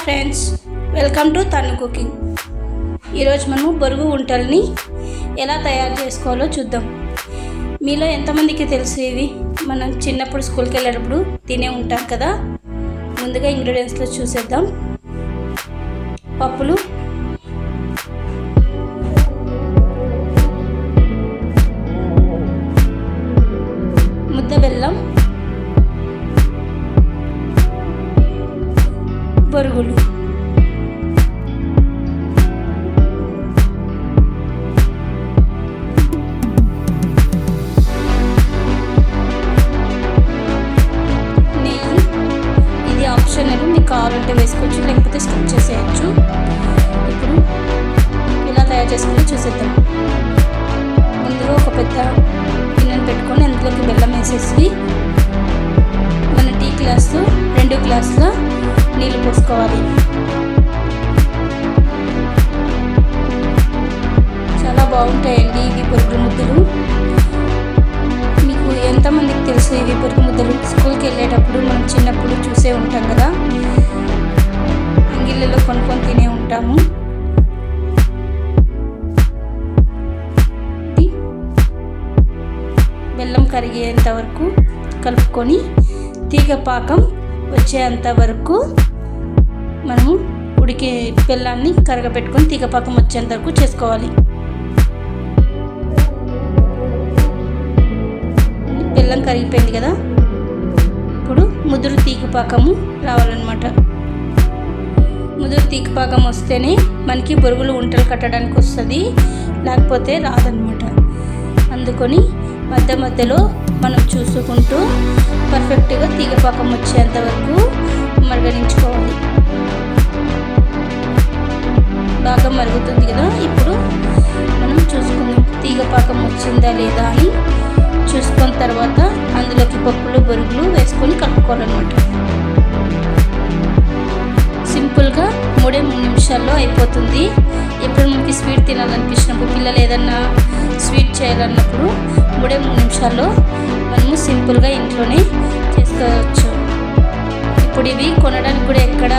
Friends, welcome to తను cooking. ఈరోజు మనము బొరుగు వంటల్ని ఎలా తయారు చేసుకోవాలో చూద్దాం. మీలో ఎంతమందికి తెలుసు ఇవి? మనం చిన్నప్పుడు స్కూల్కి వెళ్ళేటప్పుడు తినే ఉంటాం కదా. ముందుగా ఇంగ్రీడియంట్స్లో చూసేద్దాం. పప్పులు, ముద్ద బెల్లం, బొరుగులు, నెయ్యి. ఇది ఆప్షనల్, మీకు కావాలంటే వేసుకోవచ్చు, లేకపోతే స్కిప్ చేసేయచ్చు. ఇప్పుడు ఇలా తయారు చేసుకుని చూసేద్దాం. ముందుగా ఒక పెద్ద గిన్నెను పెట్టుకొని అందులోకి బెల్లం వేసేసి మన టీ గ్లాసు 2 గ్లాసుల నీళ్ళు పోసుకోవాలి. చాలా బాగుంటాయండి ఇవి బొరుగు ముద్దలు. మీకు ఎంతమందికి తెలుసు ఇవి బొరుగు ముద్దలు? స్కూల్కి వెళ్ళేటప్పుడు మనం చిన్నప్పుడు చూసే ఉంటాం కదా, అంగిళ్ళలో కొనుక్కొని తినే ఉంటాము. బెల్లం కరిగేంత వరకు కలుపుకొని తీగ పాకం వచ్చేంత వరకు మనము ఉడికే బెల్లాన్ని కరగబెట్టుకొని తీగ పాకం వచ్చేంత వరకు చేసుకోవాలి. బెల్లం కరిగిపోయింది కదా, ఇప్పుడు ముదురు తీగ పాకము రావాలన్నమాట. ముదురు తీగ పాకం వస్తేనే మనకి బొరుగులు వంటలు కట్టడానికి వస్తుంది, లేకపోతే రాదన్నమాట. అందుకొని మధ్యలో మనం చూసుకుంటూ పర్ఫెక్ట్గా తీగపాకం వచ్చేంత వరకు మరగనించుకోవాలి. బాగా మరుగుతుంది కదా, ఇప్పుడు మనం చూసుకుందాం తీగపాకం వచ్చిందా లేదా అని. చూసుకున్న తర్వాత అందులోకి పప్పులు బొరుగులు వేసుకొని కలుపుకోవాలన్నమాట. సింపుల్గా 3 నిమిషాల్లో అయిపోతుంది. ఎప్పుడు మనకి స్వీట్ తినాలనిపించినప్పుడు, పిల్లలు ఏదన్నా స్వీట్ చేయాలన్నప్పుడు 3 నిమిషాల్లో మనము సింపుల్గా ఇంట్లోనే చేసుకోవచ్చు. ఇప్పుడు ఇవి కొనడానికి కూడా ఎక్కడ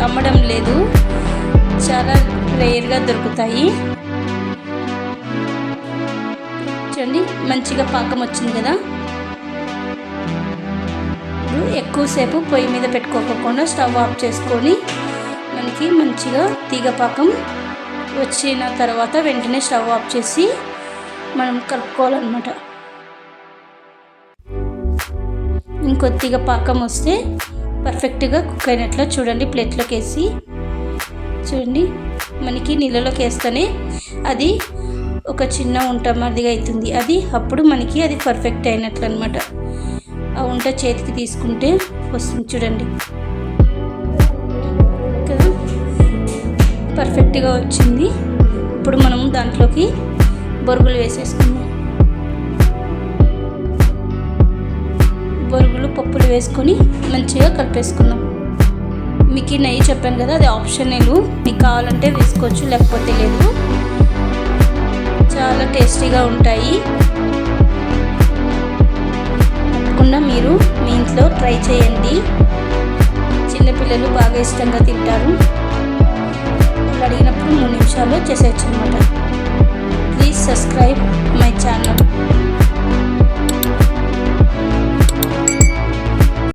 అమ్మడం లేదు, చాలా రేర్గా దొరుకుతాయి. చూడండి, మంచిగా పాకం వచ్చింది కదా. ఇప్పుడు ఎక్కువసేపు పొయ్యి మీద పెట్టుకోకుండా స్టవ్ ఆఫ్ చేసుకొని మనకి మంచిగా తీగ పాకం వచ్చిన తర్వాత వెంటనే స్టవ్ ఆఫ్ చేసి మనం కలుపుకోవాలన్నమాట. ఇంకొద్దిగా పాకం వస్తే పర్ఫెక్ట్గా కుక్ అయినట్లు చూడండి. ప్లేట్లోకి వేసి చూడండి, మనకి నీళ్ళలోకి వేస్తేనే అది ఒక చిన్న ఉంట మాదిరిగా అవుతుంది. అప్పుడు మనకి అది పర్ఫెక్ట్ అయినట్లు అనమాట. ఆ ఉంట చేతికి తీసుకుంటే వస్తుంది చూడండి కదా, పర్ఫెక్ట్గా వచ్చింది. ఇప్పుడు మనం దాంట్లోకి బొరుగులు వేసేసుకుందాం. బొరుగులు పప్పులు వేసుకొని మంచిగా కలిపేసుకుందాం. మీకు నెయ్యి చెప్పాను కదా, అది ఆప్షనల్, మీకు కావాలంటే వేసుకోవచ్చు, లేకపోతే లేదు. చాలా టేస్టీగా ఉంటాయి. తప్పకుండా మీరు మీ ఇంట్లో ట్రై చేయండి. చిన్నపిల్లలు బాగా ఇష్టంగా తింటారు. వాళ్ళు అడిగినప్పుడు 3 నిమిషాల్లో చేసేయచ్చు అనమాట. Please subscribe my channel.